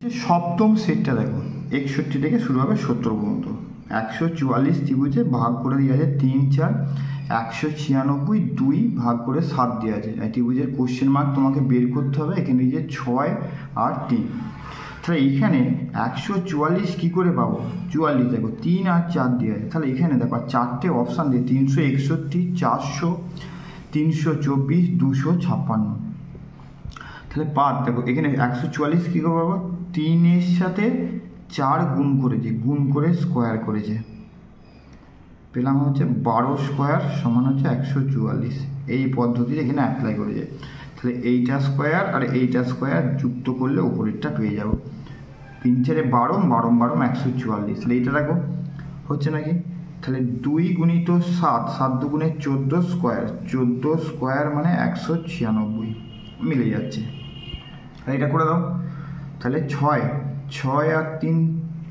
সপ্তম সেটটা দেখো 61 থেকে শুরু হবে 70 পর্যন্ত। 144 ত্রিভুজে ভাগ করে দেওয়া আছে 3 4, 196 2 ভাগ করে 7 দেওয়া আছে। ত্রিভুজের কোশ্চেন মার্ক তোমাকে বের করতে হবে। এখানে যে 6 আর 3, তাহলে এইখানে 144 কী করে পাবো? 44 দেখো 3 আর 4 দেওয়া আছে, তাহলে এখানে দেখো চারটে অপশান দিয়ে 361, 400, 324, 256। তাহলে পাঁচ দেখো এখানে 144 কী করে পাবো? 3-এর সাথে 4 গুণ করেছে, গুণ করে স্কোয়ার করেছে, পেলাম হচ্ছে 12 স্কোয়ার সমান হচ্ছে 144। এই পদ্ধতিতে এখানে অ্যাপ্লাই করেছে। তাহলে এইটা স্কোয়ার আর এইটা স্কোয়ার যুক্ত করলে উপরেরটা পেয়ে যাবো। 3 4 12, 12 12 144। তাহলে এইটা দেখো হচ্ছে নাকি? তাহলে 2 গুণিত 7, 7 দুগুণে 14 স্কোয়ার, 14 স্কোয়ার মানে 196 মিলে যাচ্ছে। তাহলে এটা করে দাও। তাহলে 6 6 আর 3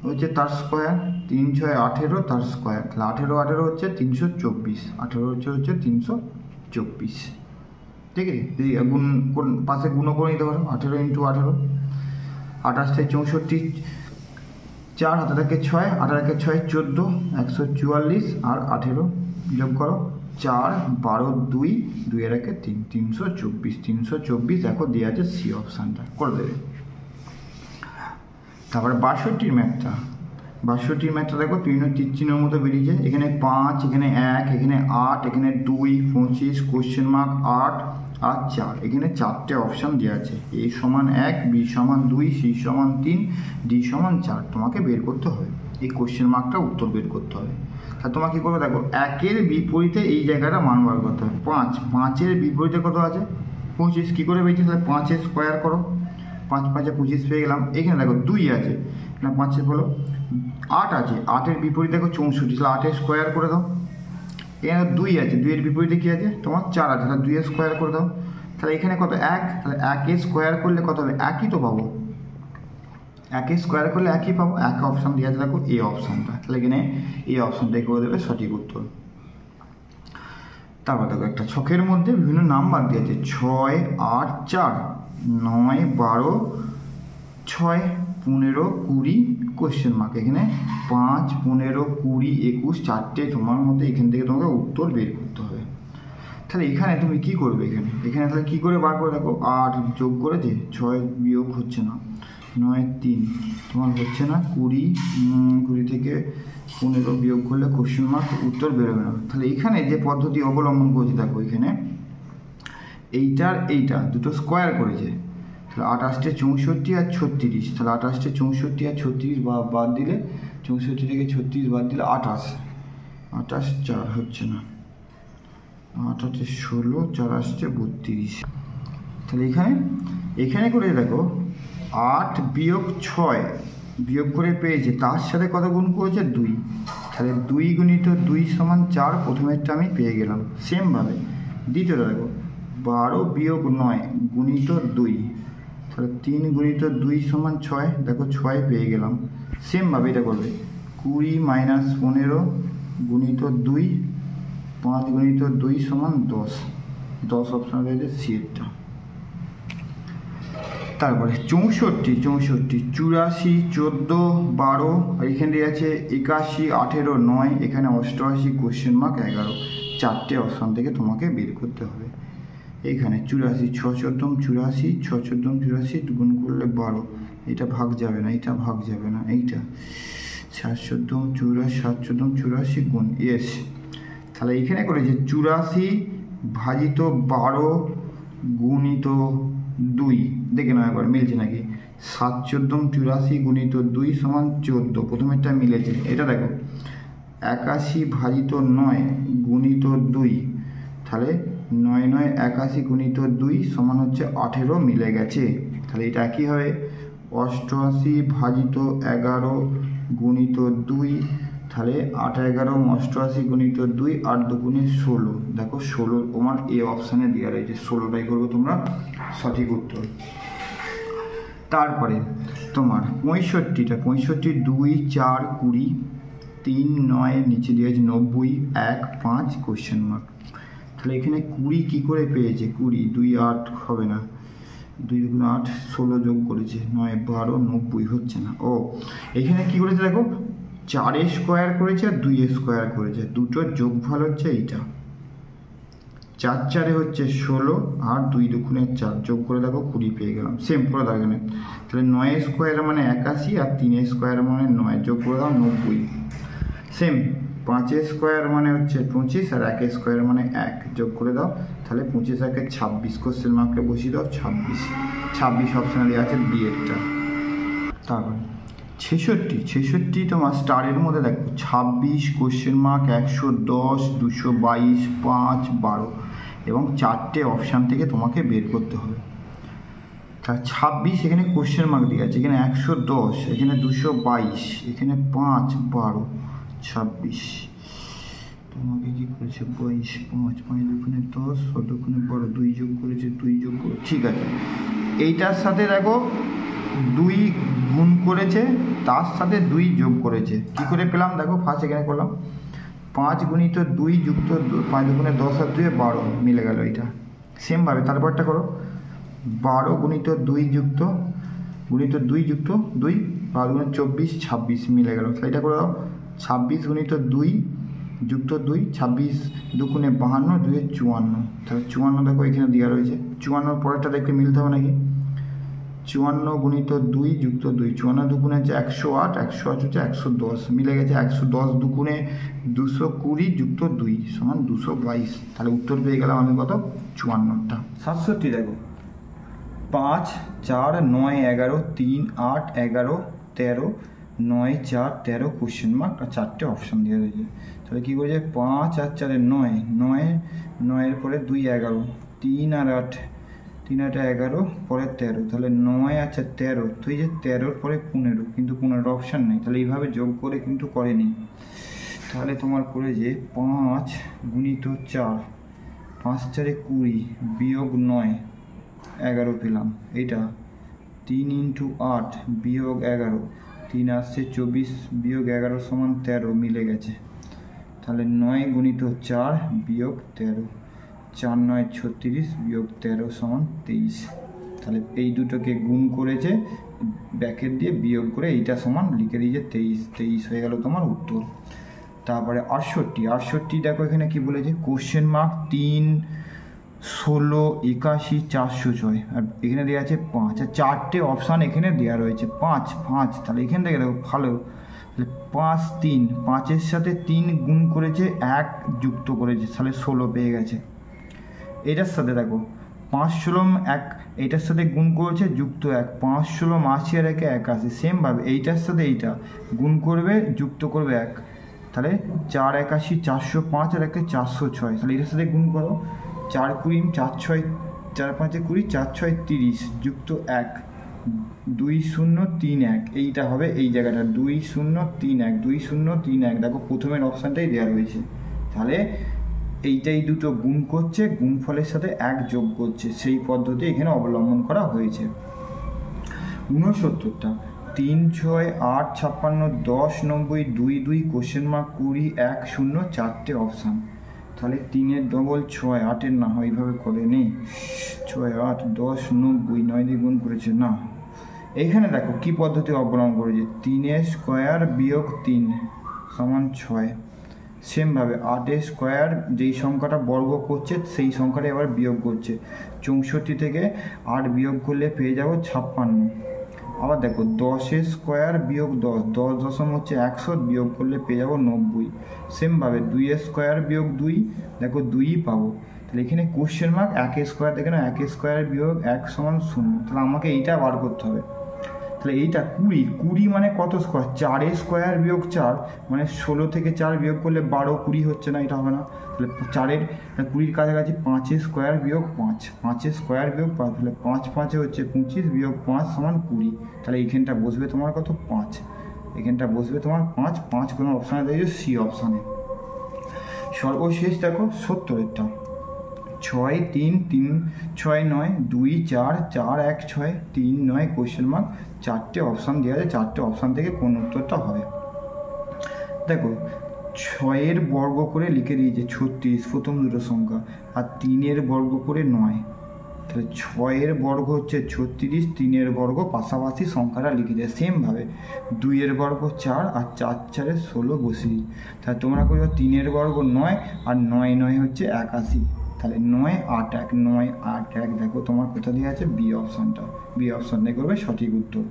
হচ্ছে তার স্কোয়ার, 3 6 18 তার স্কোয়ার, তাহলে 18 18 হচ্ছে 324, 18 হচ্ছে 324। ঠিক আছে, যদি গুণ পাশে গুণও করে নিতে পারো, 18 × 18, 28 থেকে 64, 4 হাতে থাকে 6, 18 × 6 14, 144 আর 18 যোগ করো 4 12 2, 2 এর 3, 324। 324 দেখো দেওয়া আছে, সি অপশানটা করে দেবে। তারপরে 62 ম্যাথটা, 62 ম্যাথটা দেখো তীর চিহ্নের মতো বেরিয়েছে। এখানে 5, এখানে 1, এখানে 8, এখানে 2, 25, কোশ্চেন মার্ক 8 আর 4। এখানে চারটে অপশান দেওয়া আছে, এ সমান 1, বি সমান 2, সি সমান 3, ডি সমান 4। তোমাকে বের করতে হবে এই কোশ্চেন মার্কটা, উত্তর বের করতে হবে। তা তোমাকে কী করবে দেখো, 1-এর বিপরীতে এই জায়গাটা মান বার করতে হবে। 5, 5-এর বিপরীতে কত আছে? 25। কী করে পেয়েছি? তাহলে 5-এর স্কোয়ার করো, 5 5 25 পেয়ে গেলাম। এখানে দেখো 2 আছে না, 5-এর বলো 8 আছে, 8-এর বিপরীতে দেখো 64, তাহলে 8-এর স্কোয়ার করে দাও। এখানে 2 আছে, 2-এর বিপরীতে কী আছে? তোমার 4 আছে, তাহলে 2-এর স্কোয়ার করে দাও। তাহলে এখানে কত? 1, তাহলে 1-এর স্কোয়ার করলে কত হবে? একই তো পাবো, 1-এর স্কোয়ার করলে একই পাবো। এক অপশান দিয়ে আছে দেখো, এই অপশানটা, তাহলে এখানে এই অপশানটাই করে দেবে সঠিক উত্তর। তারপর দেখো একটা ছকের মধ্যে বিভিন্ন নাম্বার দিয়েছে, 6 8 4, 9 12, 6 15 20, কোশ্চেন মার্ক। এখানে 5 15 20 21 চারটে তোমার মধ্যে এখান থেকে তোমাকে উত্তর বের করতে হবে। তাহলে এখানে তুমি কি করবে? এখানে তাহলে কী করে বার করে দেখো, 8 যোগ করেছে, 6 বিয়োগ হচ্ছে না, 9 3 তোমার হচ্ছে না, 20 থেকে 15 বিয়োগ করলে কোশ্চেন মার্ক, উত্তর বেরোবে না। তাহলে এখানে যে পদ্ধতি অবলম্বন করেছি দেখো, এখানে এইটার এইটা দুটো স্কোয়ার করেছে, তাহলে 28 64 আর 36, তাহলে 28 64 আর 36 বাদ দিলে, 64 থেকে 36 বাদ দিলে 28, 28 4 হচ্ছে না, 28 16, 4 আসছে 32। তাহলে এখানে করে দেখো 8 বিয়োগ 6 বিয়োগ করে পেয়েছে, তার সাথে কত গুণ করেছে? 2, তাহলে 2 গুণিত 2 সমান 4, প্রথমেরটা আমি পেয়ে গেলাম। সেমভাবে দ্বিতীয়টা দেখো, 12 বিয়োগ 9 গুণিত 2, তাহলে 3 গুণিত 2 সমান 6, দেখো 6 পেয়ে গেলাম। সেমভাবে এটা করবে, 20 - 15 গুণিত 2, 5 গুণিত 2 সমান 10, 10 অপশান রয়েছে সিএরটা। তারপরে 64 84 14 12, আর এখানে আছে 81 18 9, এখানে 88 কোশ্চেন মার্ক 11। চারটে অপশান থেকে তোমাকে বের করতে হবে। এইখানে 84 6 14 84, 6 14 84 গুণ করলে 12, এটা ভাগ যাবে না, এটা ভাগ যাবে না, এইটা 7 14 84, 7 14 84 গুণ, ইয়েস। তাহলে এইখানে করেছে 84 ভাজিত 12 গুণিত 2, দেখে নাও একবার মিলছে নাকি। 7 14 84 গুণিত 2 সমান 14, প্রথমেরটা মিলেছে। এটা দেখো 81 ভাজিত 9 গুণিত 2, তাহলে 9 9 81 গুণিত 2 সমান হচ্ছে 18, মিলে গেছে। তাহলে এটা একই হবে 88 ভাজিত 11 গুণিত 2, তাহলে 8 11 88 গুণিত 2, 8 দুগুণে 16, দেখো 16 তোমার এ অপশানে দেওয়া রয়েছে, 16টাই করবে তোমরা সঠিক উত্তর। তারপরে তোমার 65 2 4 20, 3 9 নিচে দিয়েছে 90, 1 5 কোশ্চেন মার্ক। তাহলে এখানে 20 কী করে পেয়েছে? 20 2 8 হবে না, 2 2 8 16 যোগ করেছে, 9 12 90 হচ্ছে না। ও এখানে কি করেছে দেখো, 4 স্কোয়ার করেছে আর 2 স্কোয়ার করেছে, দুটোর যোগফল হচ্ছে এইটা। 4 4 হচ্ছে 16 আর 2 2 4 যোগ করে দেখো 20 পেয়ে গেলাম। সেম করে দাও এখানে, তাহলে 9 স্কোয়ার মানে 81 আর 3 স্কোয়ার মানে 9, যোগ করে দাও 90। সেম 5 স্কোয়ার মানে হচ্ছে 25 আর 1 স্কোয়ার মানে 1, যোগ করে দাও, তাহলে 25 1 26, কোশ্চেন মার্কে বসিয়ে দাও 26 অপশানে দেওয়া আছে বি এরটা। তারপর 66 তোমার স্টারের মধ্যে দেখো 26 কোশ্চেন মার্ক 110 222 5 12 এবং 4টে অপশান থেকে তোমাকে বের করতে হবে। তা 26 এখানে কোশ্চেন মার্ক দেওয়া আছে, এখানে 110, এখানে 222, এখানে 5 12 26, তোমাকে কি করেছে 22 5 5 2 10 2 12 2 যোগ করেছে 2 যোগ করে, ঠিক আছে। এইটার সাথে দেখো 2 গুণ করেছে, তার সাথে 2 যোগ করেছে, কি করে পেলাম দেখো, ফার্স্ট এখানে করলাম 5 গুণিত 2 যুক্ত 5 2 10 আর 2 12 মিলে গেল এইটা। সেমভাবে তারপরটা করো 12 গুণিত 2 যুক্ত 2 যুক্ত 2 12 24 26 মিলে গেল, তাহলে এটা করে দাও 26 গুণিত 2 যুক্ত 2 26 2 52 2 54, তাহলে 54 দেখো এখানে দেওয়া রয়েছে। 54 পরেরটা দেখতে মিলতে হবে নাকি, 54 গুণিত 2 যুক্ত 2 54 2 হচ্ছে 108 108 হচ্ছে 110 মিলে গেছে। 110 2 220 যুক্ত 2 সমান 222, তাহলে উত্তর পেয়ে গেলাম আমি কত 54টা। 67 দেখো 5 4 9 11 3 8 11 13 9 4 13 কোশ্চেন মার্ক আর 4টে অপশান দেওয়া রয়েছে, তাহলে কী করেছে 5 আর 4 9 9 9 পরে 2 11 3 আর 8 3 8 11 পরে 13, তাহলে 9 আছে 13, তো এই যে 13 পরে 15, কিন্তু 15 অপশান নেই, তাহলে এইভাবে যোগ করে কিন্তু করেনি। তাহলে তোমার করে যে 5 গুণিত 4 5 4 20 বিয়োগ 9 11 পেলাম, এইটা 3 ইন্টু 8 বিয়োগ 11 3 আসছে 24 বিয়োগ 11 সমান 13 মিলে গেছে, তাহলে 9 গুণিত 4 বিয়োগ 13 4 9 36 বিয়োগ 13 সমান 23, তাহলে এই দুটোকে গুণ করেছে ব্যাকেট দিয়ে বিয়োগ করে এইটা সমান লিখে দিয়েছে 23 হয়ে গেল তোমার উত্তর। তারপরে 68 দেখো এখানে কি বলেছে, কোশ্চেন মার্ক 3 16 81 406 আর এখানে দেওয়া আছে 5 আর 4টে অপশান এখানে দেওয়া রয়েছে 5 5, তাহলে এখান থেকে দেখো ভালো, তাহলে 5 3 5-এর সাথে 3 গুণ করেছে 1 যুক্ত করেছে, তাহলে 16 পেয়ে গেছে। এটার সাথে দেখো 5 16 1, এইটার সাথে গুণ করেছে যুক্ত 1 5 16 80 আর 1 81, সেমভাবে এইটার সাথে এইটা গুণ করবে যুক্ত করবে 1, তাহলে 4 81 405 আর 1 406, তাহলে এটার সাথে গুণ করো 4 20 4 6 4 5 20 4 6 30 যুক্ত 1 2031, এইটা হবে এই জায়গাটা 2031 2031, দেখো প্রথমের অপশানটাই দেওয়া রয়েছে, তাহলে এইটাই দুটো গুণ করছে, গুণফলের সাথে 1 যোগ করছে, সেই পদ্ধতি এখানে অবলম্বন করা হয়েছে। 69টা 3 6 8 56 10 90 2 2 কোশ্চেন মার্ক 20 1 0 4টে অপশান, তাহলে 3-এর ডবল 6 8-এর না হয় এইভাবে করে নেই 6 8 10 90 9 দিয়ে গুণ করেছে না, এইখানে দেখো কি পদ্ধতি অবলম্বন করেছে 3 স্কোয়ার বিয়োগ 3 সমান 6, সেমভাবে 8 স্কোয়ার যেই সংখ্যাটা বর্গ করছে সেই সংখ্যাটা এবার বিয়োগ করছে, 64 থেকে 8 বিয়োগ করলে পেয়ে যাবো 56, আবার দেখো 10 স্কোয়ার বিয়োগ 10 10 দশম হচ্ছে 100 বিয়োগ করলে পেয়ে যাবো 90, সেমভাবে 2 স্কোয়ার বিয়োগ 2 দেখো 2ই পাবো, তাহলে এখানে কোশ্চেন মার্ক 1 স্কোয়ার দেখে না 1 স্কোয়ার বিয়োগ 1 সমান 0, তাহলে আমাকে এইটা বার করতে হবে, তাহলে এইটা 20 মানে কত স্কোয়ার 4 স্কোয়ার বিয়োগ 4 মানে 16 থেকে 4 বিয়োগ করলে 12 20 হচ্ছে না, এটা হবে না, তাহলে 4-এর 20-র কাছাকাছি 5 স্কোয়ার বিয়োগ 5 স্কোয়ার বিয়োগ 5, তাহলে 5 5 হচ্ছে 25 বিয়োগ 5 সমান 20, তাহলে এইখানটা বসবে তোমার কত 5, এখানটা বসবে তোমার 5 5 কোনো অপশানে দিয়েছে সি অপশানে। সর্বশেষ দেখো 70-এরটা 6 3 3 6 9 2 4 4 1 6 3 9 কোশ্চেন মার্ক 4টে অপশান দেওয়া আছে, 4টে অপশান থেকে কোন উত্তরটা হবে, দেখো 6-এর বর্গ করে লিখে দিয়েছে 36 প্রথম দুটো সংখ্যা আর 3-এর বর্গ করে 9, তাহলে 6 বর্গ হচ্ছে 36, 3 বর্গ পাশাপাশি সংখ্যাটা লিখে দেয় সেমভাবে। 2 বর্গ 4 আর 4 4 16 বসিয়ে। তাহলে তোমরা করবে 3 বর্গ 9 আর 9 9 হচ্ছে 81। তাহলে 9 8 1 9 8 1 দেখো তোমার কোথা দিয়ে আছে বি অপশানটা, বি অপশানটাই করবে সঠিক উত্তর।